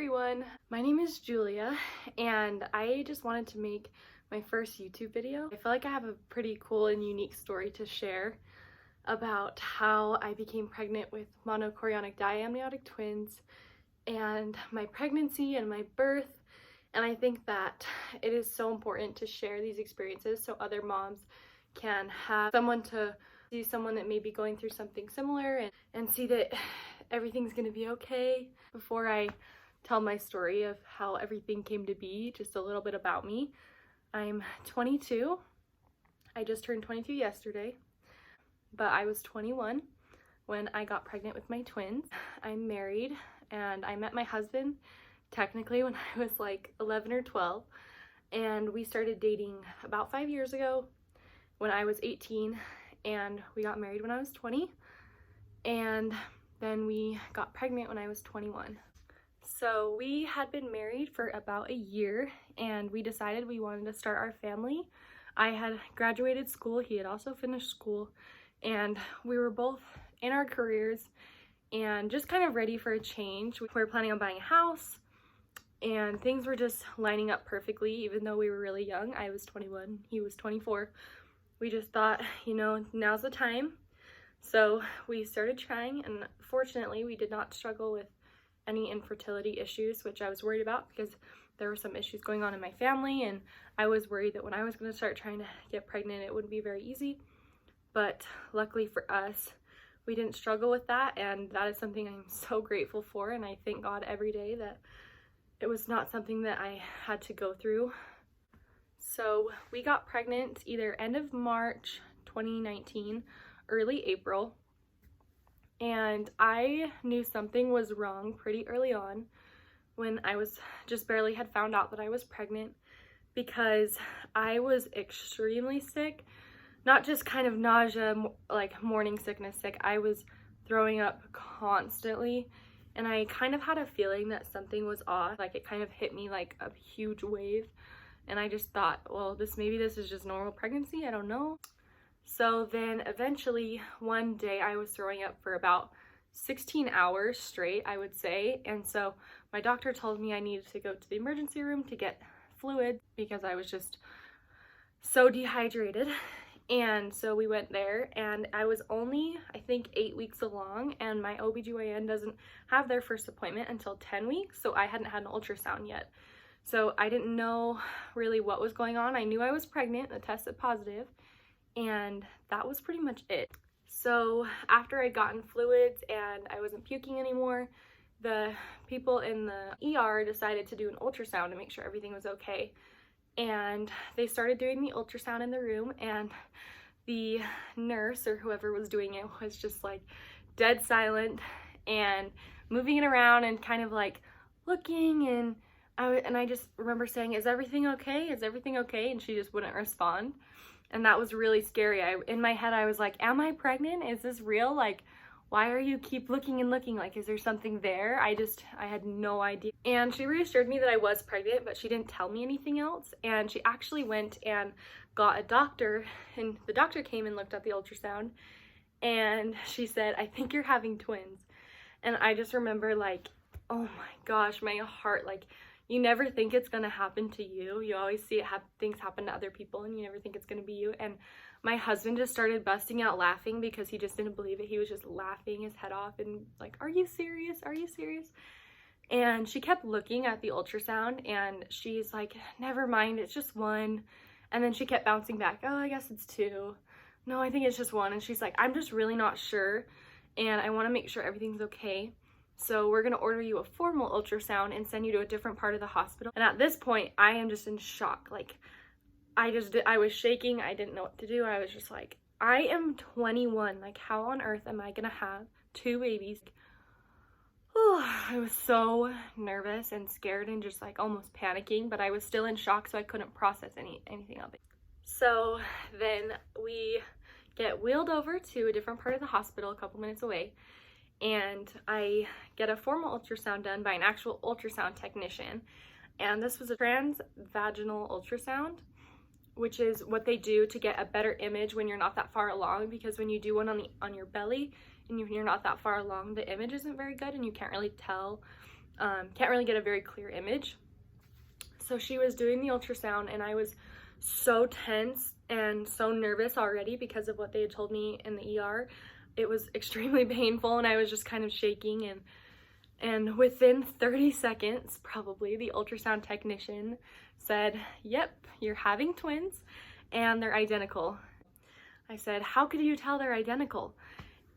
everyone, my name is Julia and I just wanted to make my first YouTube video. I feel like I have a pretty cool and unique story to share about how I became pregnant with monochorionic diamniotic twins and my pregnancy and my birth. And I think that it is so important to share these experiences so other moms can have someone to see, someone that may be going through something similar, and see that everything's gonna be okay. Before I tell my story of how everything came to be, just a little bit about me. I'm 22. I just turned 22 yesterday, but I was 21 when I got pregnant with my twins. I'm married and I met my husband technically when I was like 11 or 12, and we started dating about 5 years ago when I was 18, and we got married when I was 20, and then we got pregnant when I was 21. So we had been married for about a year and we decided we wanted to start our family. I had graduated school, he had also finished school, and we were both in our careers and just kind of ready for a change. We were planning on buying a house and things were just lining up perfectly. Even though we were really young, I was 21, he was 24. We just thought, you know, now's the time. So we started trying, and fortunately we did not struggle with any infertility issues, which I was worried about because there were some issues going on in my family, and I was worried that when I was going to start trying to get pregnant it wouldn't be very easy. But luckily for us, we didn't struggle with that, and that is something I'm so grateful for, and I thank God every day that it was not something that I had to go through. So we got pregnant either end of March 2019, early April, and I knew something was wrong pretty early on when I was just barely had found out that I was pregnant, because I was extremely sick. Not just kind of nausea, like morning sickness sick. I was throwing up constantly, and I kind of had a feeling that something was off. Like it kind of hit me like a huge wave, and I just thought, well, maybe this is just normal pregnancy, I don't know. So then eventually one day I was throwing up for about 16 hours straight, I would say. And so my doctor told me I needed to go to the emergency room to get fluid because I was just so dehydrated. And so we went there, and I was only, I think, 8 weeks along, and my OBGYN doesn't have their first appointment until 10 weeks. So I hadn't had an ultrasound yet. So I didn't know really what was going on. I knew I was pregnant, the test said positive, and that was pretty much it. So after I'd gotten fluids and I wasn't puking anymore, the people in the ER decided to do an ultrasound to make sure everything was okay. And they started doing the ultrasound in the room, and the nurse or whoever was doing it was just like dead silent and moving it around and kind of like looking, and I just remember saying, "Is everything okay? Is everything okay?" And she just wouldn't respond. And that was really scary. In my head I was like, am I pregnant? Is this real? Like, why are you keep looking and looking? Like, is there something there? I had no idea. And she reassured me that I was pregnant, but she didn't tell me anything else. And she actually went and got a doctor, and the doctor came and looked at the ultrasound, and she said, "I think you're having twins." And I just remember like, oh my gosh, my heart, like, you never think it's gonna happen to you. You always see things happen to other people, and you never think it's gonna be you. And my husband just started busting out laughing because he just didn't believe it. He was just laughing his head off and like, "Are you serious? Are you serious?" And she kept looking at the ultrasound, and she's like, "Never mind, it's just one." And then she kept bouncing back, "Oh, I guess it's two. No, I think it's just one." And she's like, "I'm just really not sure, and I want to make sure everything's okay. So we're going to order you a formal ultrasound and send you to a different part of the hospital." And at this point, I am just in shock. Like, I was shaking. I didn't know what to do. I was just like, I am 21. Like, how on earth am I going to have two babies? I was so nervous and scared and just like almost panicking, but I was still in shock, so I couldn't process anything of it. So then we get wheeled over to a different part of the hospital a couple minutes away, and I get a formal ultrasound done by an actual ultrasound technician. And this was a transvaginal ultrasound, which is what they do to get a better image when you're not that far along, because when you do one on your belly and you're not that far along, the image isn't very good and you can't really tell can't really get a very clear image. So she was doing the ultrasound, and I was so tense and so nervous already because of what they had told me in the ER. It was extremely painful, and I was just kind of shaking, and within 30 seconds, probably, the ultrasound technician said, "Yep, you're having twins, and they're identical." I said, "How could you tell they're identical?"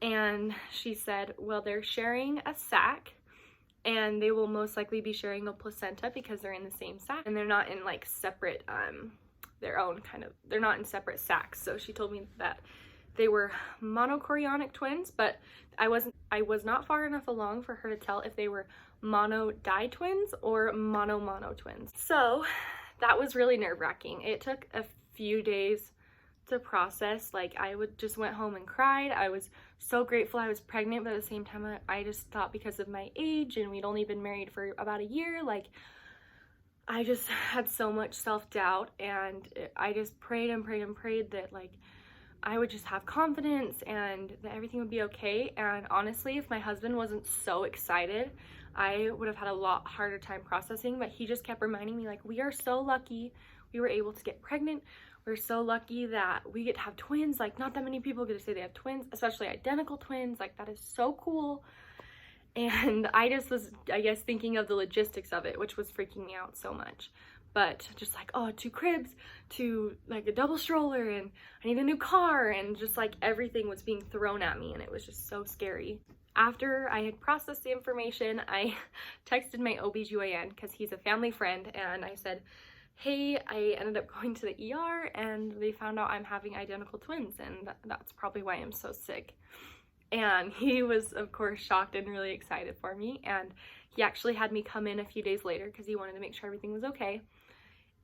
And she said, "Well, they're sharing a sac, and they will most likely be sharing a placenta because they're in the same sac, and they're not in like separate, they're not in separate sacs." So she told me that they were monochorionic twins, but I was not far enough along for her to tell if they were mono-di twins or mono-mono twins. So that was really nerve-wracking. It took a few days to process. Like, I just went home and cried. I was so grateful I was pregnant, but at the same time I just thought, because of my age and we'd only been married for about a year, like, I just had so much self-doubt, and I just prayed and prayed and prayed that, like, I would just have confidence and that everything would be okay. And honestly, if my husband wasn't so excited, I would have had a lot harder time processing. But he just kept reminding me, like, we are so lucky we were able to get pregnant. We're so lucky that we get to have twins. Like, not that many people get to say they have twins, especially identical twins. Like, that is so cool. And I just was, I guess, thinking of the logistics of it, which was freaking me out so much. But just like, oh, 2 cribs, to like a double stroller, and I need a new car, and just like everything was being thrown at me, and it was just so scary. After I had processed the information, I texted my OBGYN because he's a family friend, and I said, "Hey, I ended up going to the ER and they found out I'm having identical twins, and that's probably why I'm so sick." And he was, of course, shocked and really excited for me, and he actually had me come in a few days later because he wanted to make sure everything was okay.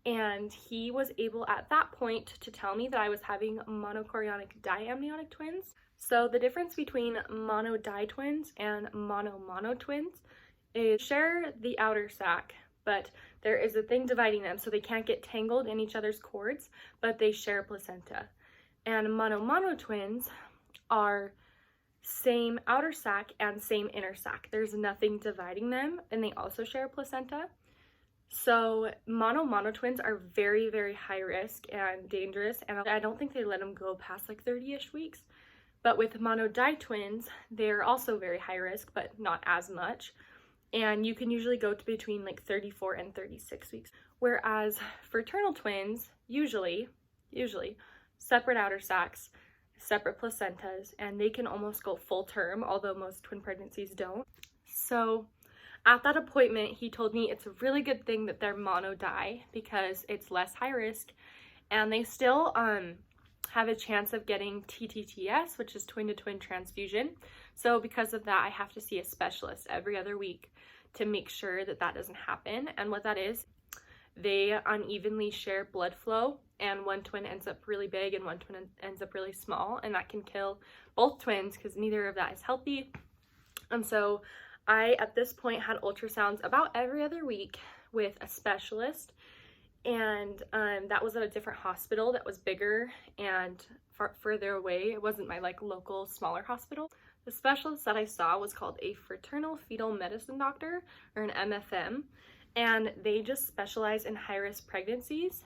And he was able at that point to tell me that I was having monochorionic diamniotic twins. So the difference between mono-di twins and mono-mono twins is share the outer sac, but there is a thing dividing them, so they can't get tangled in each other's cords, but they share a placenta. And mono-mono twins are same outer sac and same inner sac. There's nothing dividing them, and they also share a placenta. So mono-mono twins are very, very high risk and dangerous, and I don't think they let them go past like 30-ish weeks. But with mono-di twins, they're also very high risk, but not as much. And you can usually go to between like 34 and 36 weeks. Whereas fraternal twins, usually separate outer sacs, separate placentas, and they can almost go full term, although most twin pregnancies don't. So at that appointment, he told me it's a really good thing that they're mono-di because it's less high risk, and they still have a chance of getting TTTS, which is twin-to-twin transfusion. So because of that, I have to see a specialist every other week to make sure that that doesn't happen. And what that is, they unevenly share blood flow, and one twin ends up really big and one twin ends up really small, and that can kill both twins because neither of that is healthy. And so I, at this point, had ultrasounds about every other week with a specialist, and that was at a different hospital that was bigger and further away. It wasn't my like local smaller hospital. The specialist that I saw was called a maternal fetal medicine doctor, or an MFM, and they just specialize in high-risk pregnancies.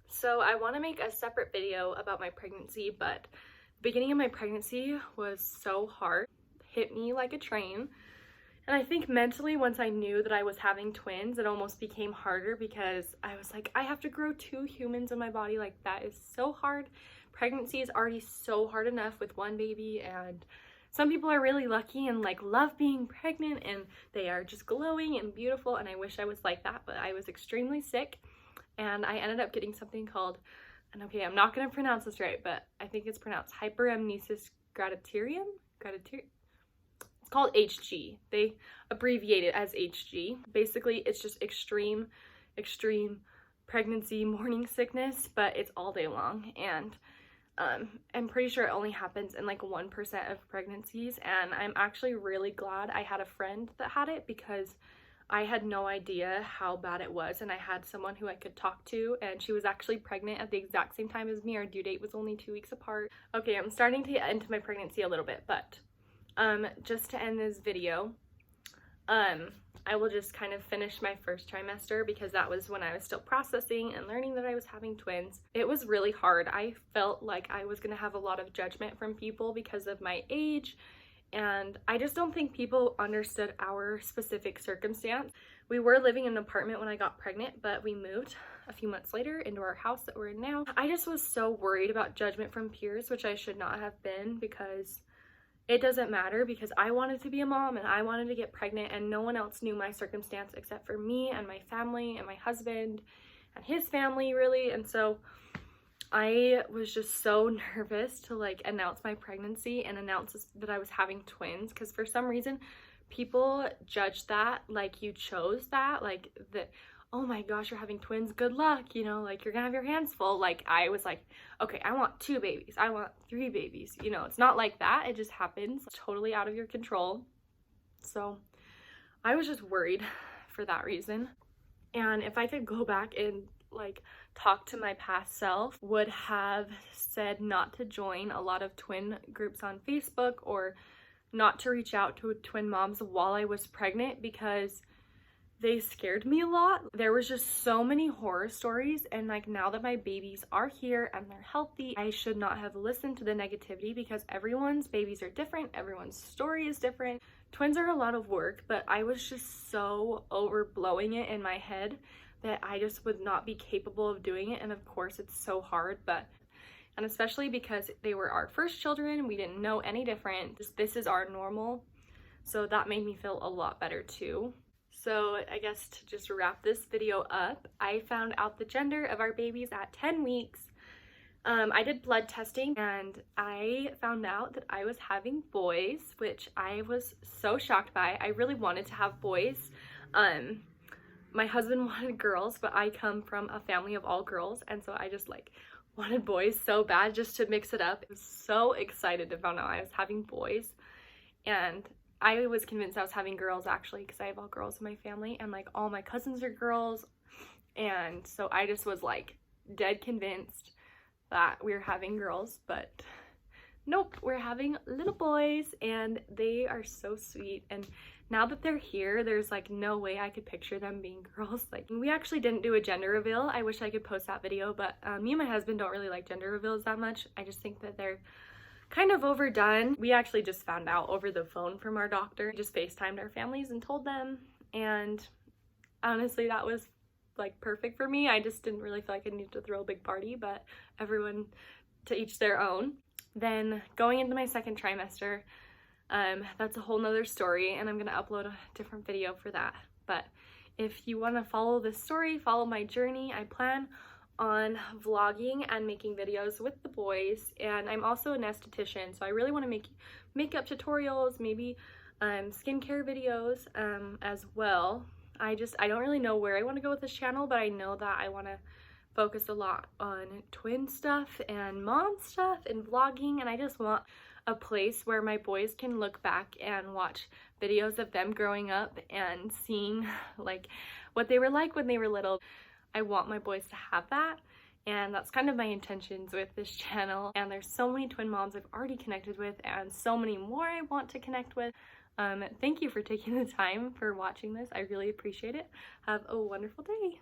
So I want to make a separate video about my pregnancy, but the beginning of my pregnancy was so hard. It hit me like a train. And I think mentally, once I knew that I was having twins, it almost became harder because I was like, I have to grow 2 humans in my body. Like, that is so hard. Pregnancy is already so hard enough with 1 baby, and some people are really lucky and like love being pregnant and they are just glowing and beautiful, and I wish I was like that, but I was extremely sick, and I ended up getting something called, and okay, I'm not going to pronounce this right, but I think it's pronounced hyperemmesis gravidarum? It's called HG. They abbreviate it as HG. Basically, it's just extreme pregnancy morning sickness, but it's all day long, and I'm pretty sure it only happens in like 1% of pregnancies, and I'm actually really glad I had a friend that had it because I had no idea how bad it was, and I had someone who I could talk to, and she was actually pregnant at the exact same time as me. Our due date was only 2 weeks apart. Okay, I'm starting to get into my pregnancy a little bit, but just to end this video, I will just kind of finish my first trimester because that was when I was still processing and learning that I was having twins. It was really hard. I felt like I was gonna have a lot of judgment from people because of my age, and I just don't think people understood our specific circumstance. We were living in an apartment when I got pregnant, but we moved a few months later into our house that we're in now. I just was so worried about judgment from peers, which I should not have been, because it doesn't matter, because I wanted to be a mom and I wanted to get pregnant, and no one else knew my circumstance except for me and my family and my husband and his family, really. And so I was just so nervous to like announce my pregnancy and announce that I was having twins, because for some reason people judge that like you chose that, like that, oh my gosh, you're having twins, good luck, you know, like you're gonna have your hands full. Like I was like, okay, I want 2 babies, I want 3 babies, you know. It's not like that, it just happens, totally out of your control. So I was just worried for that reason. And if I could go back and like talk to my past self, would have said not to join a lot of twin groups on Facebook, or not to reach out to twin moms while I was pregnant, because they scared me a lot. There was just so many horror stories, and like now that my babies are here and they're healthy, I should not have listened to the negativity, because everyone's babies are different, everyone's story is different. Twins are a lot of work, but I was just so overblowing it in my head that I just would not be capable of doing it. And of course it's so hard, and especially because they were our first children, we didn't know any different. This is our normal. So that made me feel a lot better too. So I guess to just wrap this video up, I found out the gender of our babies at 10 weeks. I did blood testing and I found out that I was having boys, which I was so shocked by. I really wanted to have boys. My husband wanted girls, but I come from a family of all girls, and so I just like wanted boys so bad just to mix it up. I was so excited to find out I was having boys, and I was convinced I was having girls actually, because I have all girls in my family and like all my cousins are girls, and so I just was like dead convinced that we were having girls. But nope, we're having little boys, and they are so sweet. And now that they're here, there's like no way I could picture them being girls. Like, we actually didn't do a gender reveal. I wish I could post that video, but me and my husband don't really like gender reveals that much. I just think that they're kind of overdone. We actually just found out over the phone from our doctor. We just FaceTimed our families and told them, and honestly that was like perfect for me. I just didn't really feel like I needed to throw a big party, but everyone to each their own. Then going into my second trimester, that's a whole nother story, and I'm gonna upload a different video for that. But if you want to follow this story, follow my journey, I plan on vlogging and making videos with the boys, and I'm also an esthetician, so I really want to make makeup tutorials, maybe skincare videos as well. I don't really know where I want to go with this channel, but I know that I want to focus a lot on twin stuff and mom stuff and vlogging, and I just want a place where my boys can look back and watch videos of them growing up and seeing like what they were like when they were little. I want my boys to have that, and that's kind of my intentions with this channel. And there's so many twin moms I've already connected with, and so many more I want to connect with. Thank you for taking the time for watching this. I really appreciate it. Have a wonderful day.